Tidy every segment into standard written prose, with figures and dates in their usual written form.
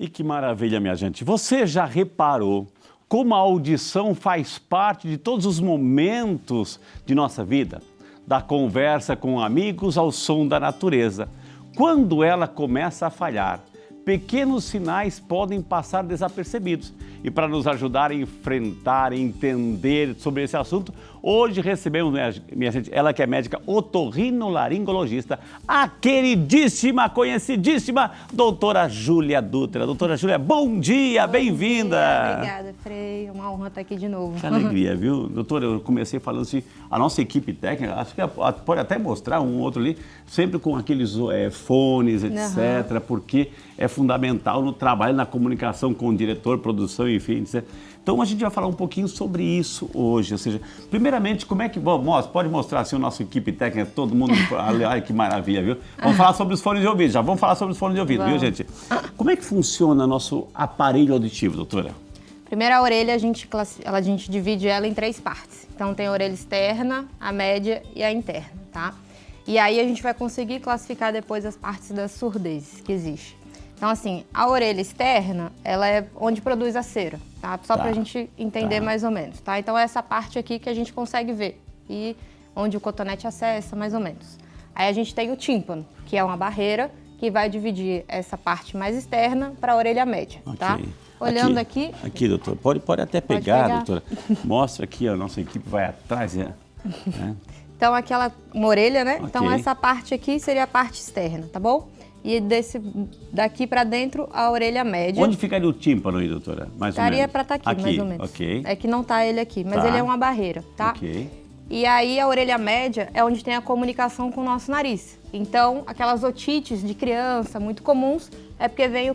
E que maravilha, minha gente. Você já reparou como a audição faz parte de todos os momentos de nossa vida? Da conversa com amigos ao som da natureza. Quando ela começa a falhar, pequenos sinais podem passar desapercebidos. E para nos ajudar a enfrentar, entender sobre esse assunto, hoje recebemos, minha gente, ela que é médica otorrinolaringologista, a queridíssima, conhecidíssima doutora Júlia Dutra. Doutora Júlia, bom dia, bem-vinda. Obrigada, Frei, é uma honra estar aqui de novo. Que alegria, viu? Doutora, eu comecei falando assim, a nossa equipe técnica, acho que pode até mostrar um outro ali, sempre com aqueles fones, etc., porque é fundamental no trabalho, na comunicação com o diretor, produção, enfim, etc. Então a gente vai falar um pouquinho sobre isso hoje, ou seja, primeiramente, como é que... Bom, pode mostrar assim a nossa equipe técnica, todo mundo... Ai, que maravilha, viu? Vamos falar sobre os fones de ouvido, já vamos falar sobre os fones de ouvido, viu, gente? Como é que funciona nosso aparelho auditivo, doutora? Primeiro, a orelha, a gente divide ela em 3 partes. Então, tem a orelha externa, a média e a interna, tá? E aí a gente vai conseguir classificar depois as partes da surdez que existe. Então, assim, a orelha externa, ela é onde produz a cera, tá? Só pra gente entender mais ou menos, tá? Então, é essa parte aqui que a gente consegue ver e onde o cotonete acessa, mais ou menos. Aí a gente tem o tímpano, que é uma barreira que vai dividir essa parte mais externa para a orelha média, tá? Olhando aqui... Aqui, doutor, pode até pegar, doutora. Mostra aqui, a nossa equipe vai atrás, né? Então, uma orelha, né? Então, essa parte aqui seria a parte externa, tá bom? E daqui para dentro, a orelha média. Onde ficaria o tímpano aí, doutora? Mais ou menos. Estaria para estar aqui, mais ou menos. É que não tá ele aqui, mas ele é uma barreira, tá? E aí, a orelha média é onde tem a comunicação com o nosso nariz. Então, aquelas otites de criança muito comuns é porque vem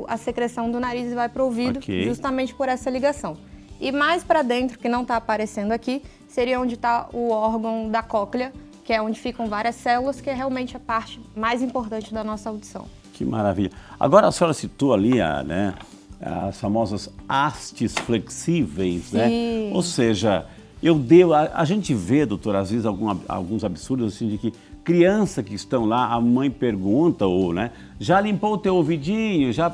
a secreção do nariz e vai para o ouvido, justamente por essa ligação. E mais para dentro, que não está aparecendo aqui, seria onde está o órgão da cóclea, que é onde ficam várias células, que é realmente a parte mais importante da nossa audição. Que maravilha. Agora a senhora citou ali as famosas hastes flexíveis, né? Ou seja, a gente vê, doutora, às vezes alguns absurdos assim de que criança que estão lá, a mãe pergunta, ou, né, já limpou o teu ouvidinho, já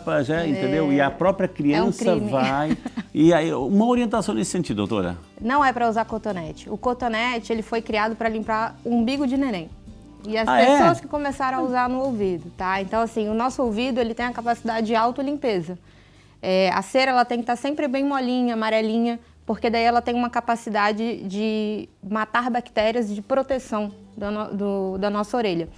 entendeu? E a própria criança vai... E aí, uma orientação nesse sentido, doutora? Não é para usar cotonete. O cotonete, ele foi criado para limpar o umbigo de neném. E as pessoas que começaram a usar no ouvido, tá? Então, assim, o nosso ouvido, ele tem a capacidade de autolimpeza. A cera, ela tem que estar sempre bem molinha, amarelinha, porque daí ela tem uma capacidade de matar bactérias de proteção da nossa orelha.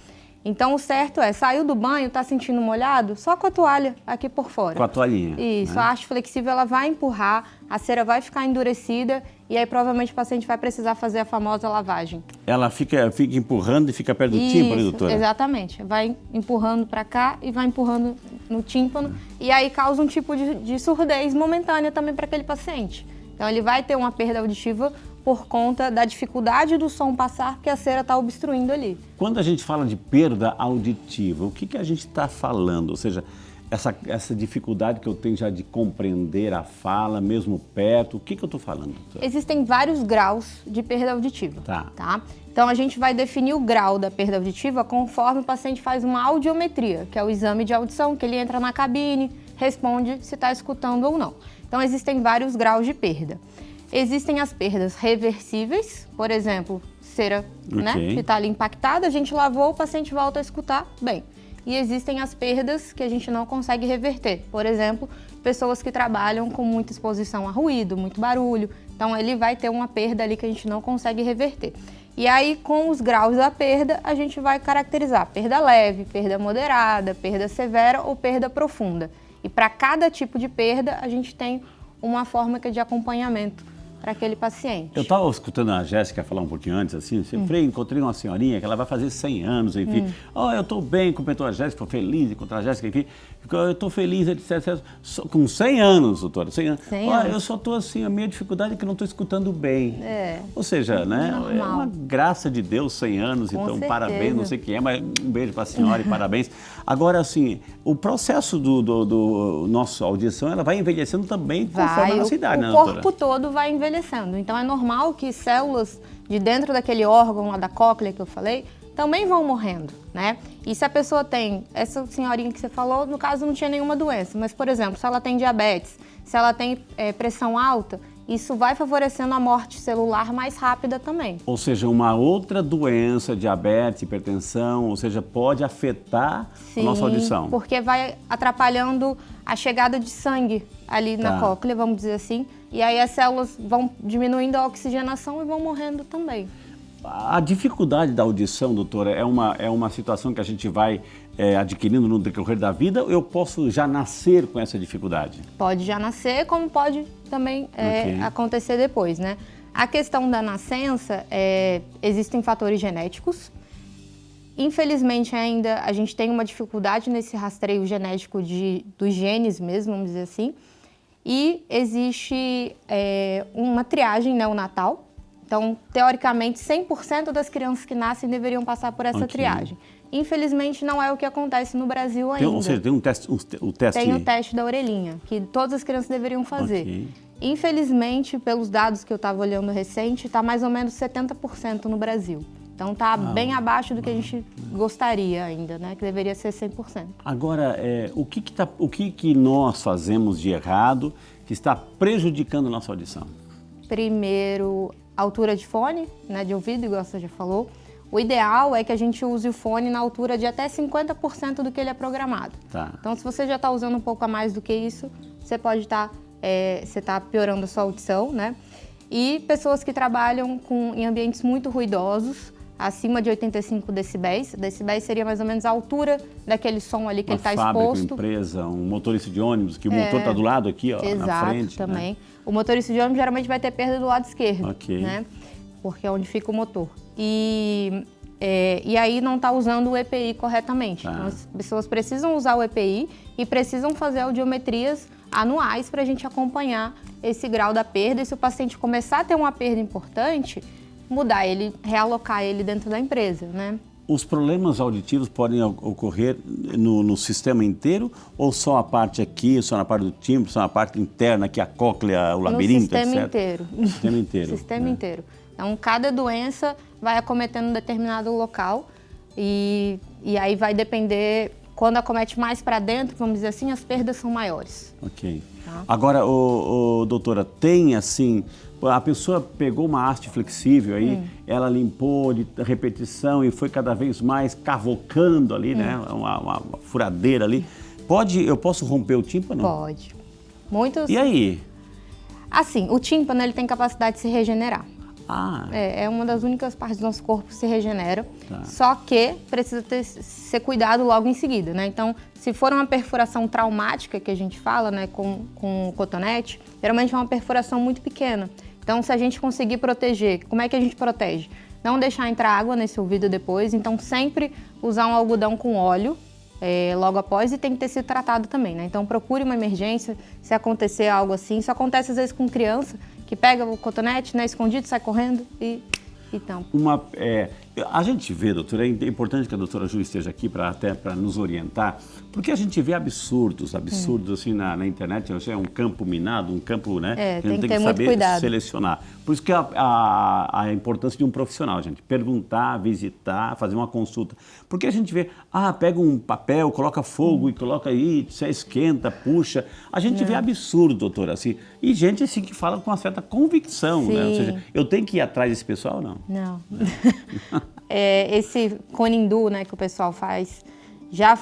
Então, o certo é, saiu do banho, tá sentindo molhado, só com a toalha aqui por fora. Com a toalhinha. Isso, né? A haste flexível, ela vai empurrar, a cera vai ficar endurecida e aí provavelmente o paciente vai precisar fazer a famosa lavagem. Ela fica empurrando e fica perto do tímpano, doutora? Exatamente. Vai empurrando para cá e vai empurrando no tímpano e aí causa um tipo de surdez momentânea também para aquele paciente. Então, ele vai ter uma perda auditiva por conta da dificuldade do som passar, porque a cera está obstruindo ali. Quando a gente fala de perda auditiva, o que a gente está falando? Ou seja, essa dificuldade que eu tenho já de compreender a fala, mesmo perto, o que eu estou falando, doutora? Existem vários graus de perda auditiva, tá? Então, a gente vai definir o grau da perda auditiva conforme o paciente faz uma audiometria, que é o exame de audição, que ele entra na cabine, responde se está escutando ou não. Então, existem vários graus de perda. Existem as perdas reversíveis, por exemplo, cera, né, que está ali impactada, a gente lavou, o paciente volta a escutar bem. E existem as perdas que a gente não consegue reverter. Por exemplo, pessoas que trabalham com muita exposição a ruído, muito barulho. Então, ele vai ter uma perda ali que a gente não consegue reverter. E aí, com os graus da perda, a gente vai caracterizar perda leve, perda moderada, perda severa ou perda profunda. E para cada tipo de perda, a gente tem uma fórmula de acompanhamento para aquele paciente. Eu estava escutando a Jéssica falar um pouquinho antes, assim, sempre encontrei uma senhorinha que ela vai fazer 100 anos, enfim. Eu estou bem, comentou a Jéssica, estou feliz de encontrar a Jéssica, enfim. Eu estou feliz, etc. Com 100 anos, doutora, 100 anos. Eu só estou assim, a minha dificuldade é que não estou escutando bem. Ou seja, né, é uma graça de Deus, 100 anos, com então certeza. Parabéns, não sei quem é, mas um beijo para a senhora e parabéns. Agora, assim, o processo do nosso audição, ela vai envelhecendo também conforme a nossa idade, né, doutora? O corpo todo vai envelhecendo. Então, é normal que células de dentro daquele órgão lá da cóclea que eu falei também vão morrendo, né? E se a pessoa tem, essa senhorinha que você falou, no caso não tinha nenhuma doença, mas, por exemplo, se ela tem diabetes, se ela tem pressão alta, isso vai favorecendo a morte celular mais rápida também. Ou seja, uma outra doença, diabetes, hipertensão, ou seja, pode afetar a nossa audição. Porque vai atrapalhando a chegada de sangue ali na cóclea, vamos dizer assim, e aí as células vão diminuindo a oxigenação e vão morrendo também. A dificuldade da audição, doutora, é uma situação que a gente vai adquirindo no decorrer da vida, ou eu posso já nascer com essa dificuldade? Pode já nascer, como pode também acontecer depois, né? A questão da nascença, existem fatores genéticos. Infelizmente ainda a gente tem uma dificuldade nesse rastreio genético dos genes mesmo, vamos dizer assim. E existe uma triagem neonatal. Então, teoricamente, 100% das crianças que nascem deveriam passar por essa triagem. Infelizmente, não é o que acontece no Brasil ainda. Ou seja, tem um teste... Tem o teste da orelhinha, que todas as crianças deveriam fazer. Infelizmente, pelos dados que eu estava olhando recente, está mais ou menos 70% no Brasil. Então, está bem abaixo do que a gente gostaria ainda, né? Que deveria ser 100%. Agora, o que nós fazemos de errado que está prejudicando a nossa audição? Primeiro, altura de fone, né, de ouvido, igual você já falou. O ideal é que a gente use o fone na altura de até 50% do que ele é programado. Então, se você já está usando um pouco a mais do que isso, você pode estar piorando a sua audição, né? E pessoas que trabalham em ambientes muito ruidosos, acima de 85 decibéis. Decibéis seria mais ou menos a altura daquele som ali que ele está exposto. Uma empresa, um motorista de ônibus, que o motor está do lado aqui, ó, na frente. Exato, também. Né? O motorista de ônibus geralmente vai ter perda do lado esquerdo, né? Porque é onde fica o motor. E aí não está usando o EPI corretamente. Então, as pessoas precisam usar o EPI e precisam fazer audiometrias anuais para a gente acompanhar esse grau da perda. E se o paciente começar a ter uma perda importante, mudar ele, realocar ele dentro da empresa, né? Os problemas auditivos podem ocorrer no sistema inteiro ou só a parte aqui, só na parte do tímpano, só na parte interna, que é a cóclea, o labirinto, etc? No sistema inteiro. No sistema inteiro. Sistema inteiro. Então, cada doença vai acometendo um determinado local e aí vai depender, quando acomete mais para dentro, vamos dizer assim, as perdas são maiores. Ok. Agora, doutora, tem assim... A pessoa pegou uma haste flexível aí, ela limpou de repetição e foi cada vez mais cavocando ali, né? Uma furadeira ali. Eu posso romper o tímpano? Pode. Muitos... E aí? Assim, o tímpano ele tem capacidade de se regenerar. É uma das únicas partes do nosso corpo que se regenera, só que precisa ser cuidado logo em seguida, né? Então, se for uma perfuração traumática, que a gente fala, né, com cotonete, geralmente é uma perfuração muito pequena. Então, se a gente conseguir proteger, como é que a gente protege? Não deixar entrar água nesse ouvido depois, então sempre usar um algodão com óleo logo após e tem que ter sido tratado também, né? Então, procure uma emergência se acontecer algo assim. Isso acontece às vezes com criança, que pega o cotonete, né, escondido, sai correndo e tampa. A gente vê, doutora, é importante que a doutora Ju esteja aqui até para nos orientar, porque a gente vê absurdos assim na internet. É um campo minado, um campo, né? Tem que ter saber muito cuidado. Selecionar. Por isso que a importância de um profissional, gente. Perguntar, visitar, fazer uma consulta. Porque a gente vê, pega um papel, coloca fogo e coloca aí, você esquenta, puxa. A gente vê absurdo, doutora, assim. E gente assim que fala com uma certa convicção, né? Ou seja, eu tenho que ir atrás desse pessoal, não? Não. Esse conindu, né, que o pessoal faz, já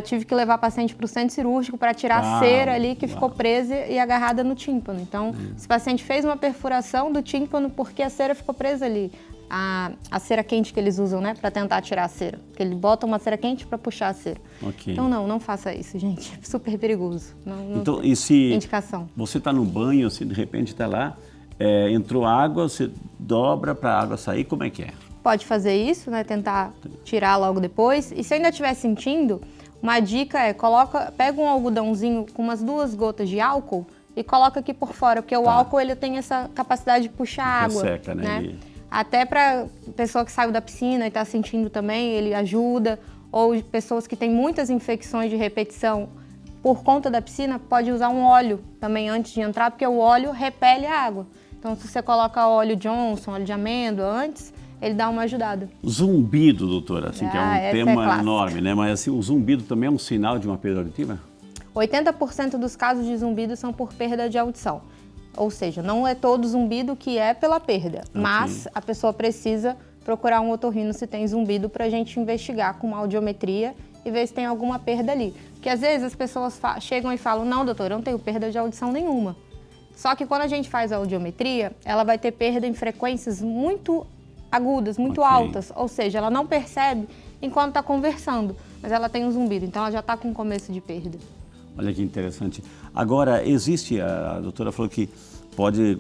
tive que levar paciente para o centro cirúrgico para tirar a cera ali que ficou presa e agarrada no tímpano. Então, esse paciente fez uma perfuração do tímpano porque a cera ficou presa ali. A cera quente que eles usam, né, para tentar tirar a cera. Porque eles botam uma cera quente para puxar a cera. Então, não faça isso, gente. Super perigoso. Então, e se indicação. Você está no banho, se de repente está lá, entrou água, você dobra para a água sair, como é que é? Pode fazer isso, né? Tentar tirar logo depois. E se ainda estiver sentindo, uma dica pega um algodãozinho com umas 2 gotas de álcool e coloca aqui por fora, porque o álcool ele tem essa capacidade de puxar água. Resseca, né? Até para pessoa que saiu da piscina e está sentindo também, ele ajuda. Ou pessoas que têm muitas infecções de repetição por conta da piscina, pode usar um óleo também antes de entrar, porque o óleo repele a água. Então, se você coloca óleo Johnson, óleo de amêndoa antes, ele dá uma ajudada. Zumbido, doutora, assim, que é um tema enorme, né? Mas assim, o zumbido também é um sinal de uma perda auditiva? 80% dos casos de zumbido são por perda de audição. Ou seja, não é todo zumbido que é pela perda, mas a pessoa precisa procurar um otorrino se tem zumbido para a gente investigar com uma audiometria e ver se tem alguma perda ali. Porque às vezes as pessoas chegam e falam, não, doutor, eu não tenho perda de audição nenhuma. Só que quando a gente faz a audiometria, ela vai ter perda em frequências muito agudas, muito altas, ou seja, ela não percebe enquanto está conversando, mas ela tem um zumbido, então ela já está com começo de perda. Olha que interessante. Agora, existe, a doutora falou que pode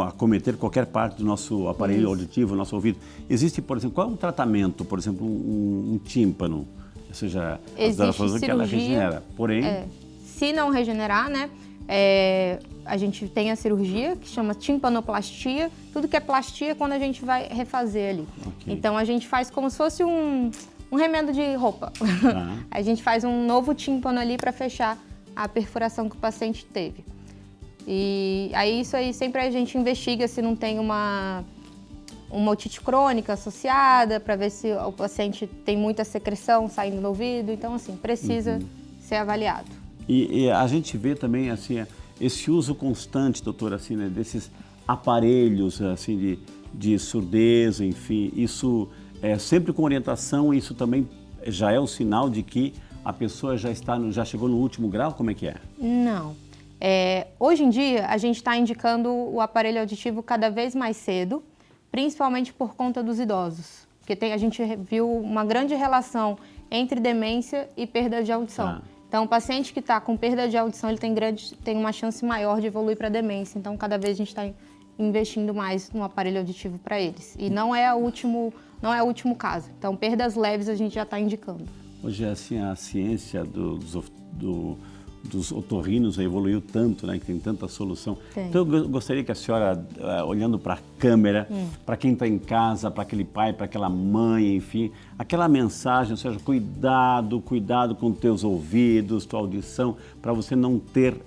acometer qualquer parte do nosso aparelho auditivo, nosso ouvido. Existe, por exemplo, qual é um tratamento, por exemplo, um tímpano? Ou seja, a doutora falou que ela regenera, porém... se não regenerar, né, a gente tem a cirurgia que chama timpanoplastia. Tudo que é plastia é quando a gente vai refazer ali. Então a gente faz como se fosse um remendo de roupa. A gente faz um novo tímpano ali para fechar a perfuração que o paciente teve. E aí isso aí sempre a gente investiga se não tem uma otite crônica associada, para ver se o paciente tem muita secreção saindo no ouvido. Então, assim, precisa ser avaliado. E a gente vê também, assim, esse uso constante, doutora, assim, né, desses aparelhos, assim, de surdez, enfim, isso é sempre com orientação, isso também já é o sinal de que a pessoa já chegou no último grau? Como é que é? Não. Hoje em dia, a gente está indicando o aparelho auditivo cada vez mais cedo, principalmente por conta dos idosos. Porque a gente viu uma grande relação entre demência e perda de audição. Então, o paciente que está com perda de audição, ele tem uma chance maior de evoluir para demência. Então, cada vez a gente está investindo mais no aparelho auditivo para eles. E não é o último caso. Então, perdas leves a gente já está indicando. Hoje, assim, a ciência dos otorrinos evoluiu tanto, né, que tem tanta solução. Então eu gostaria que a senhora, olhando para a câmera, para quem está em casa, para aquele pai, para aquela mãe, enfim, aquela mensagem, ou seja, cuidado com teus ouvidos, tua audição, para você não ter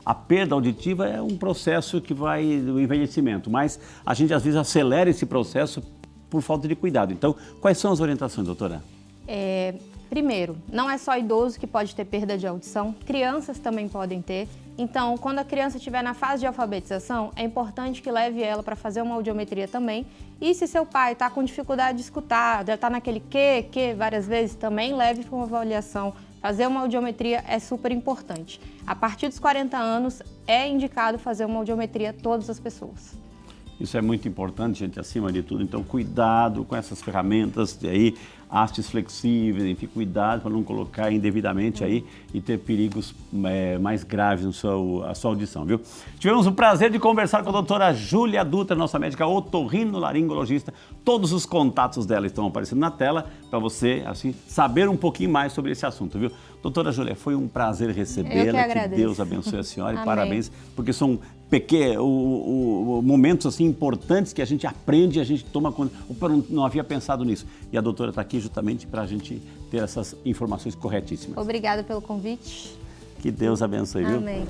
a perda auditiva é um processo que vai do envelhecimento, mas a gente às vezes acelera esse processo por falta de cuidado. Então, quais são as orientações, doutora? Primeiro, não é só idoso que pode ter perda de audição, crianças também podem ter. Então, quando a criança estiver na fase de alfabetização, é importante que leve ela para fazer uma audiometria também. E se seu pai está com dificuldade de escutar, já está naquele que várias vezes, também leve para uma avaliação. Fazer uma audiometria é super importante. A partir dos 40 anos, é indicado fazer uma audiometria a todas as pessoas. Isso é muito importante, gente, acima de tudo. Então, cuidado com essas ferramentas aí, hastes flexíveis, enfim, cuidado para não colocar indevidamente aí e ter perigos mais graves na sua audição, viu? Tivemos o prazer de conversar com a doutora Júlia Dutra, nossa médica otorrinolaringologista. Todos os contatos dela estão aparecendo na tela para você, assim, saber um pouquinho mais sobre esse assunto, viu? Doutora Júlia, foi um prazer recebê-la. Que Deus abençoe a senhora e parabéns, porque são momentos assim importantes que a gente aprende, a gente toma conta. Opa, não havia pensado nisso. E a doutora está aqui justamente para a gente ter essas informações corretíssimas. Obrigada pelo convite. Que Deus abençoe, viu? Amém.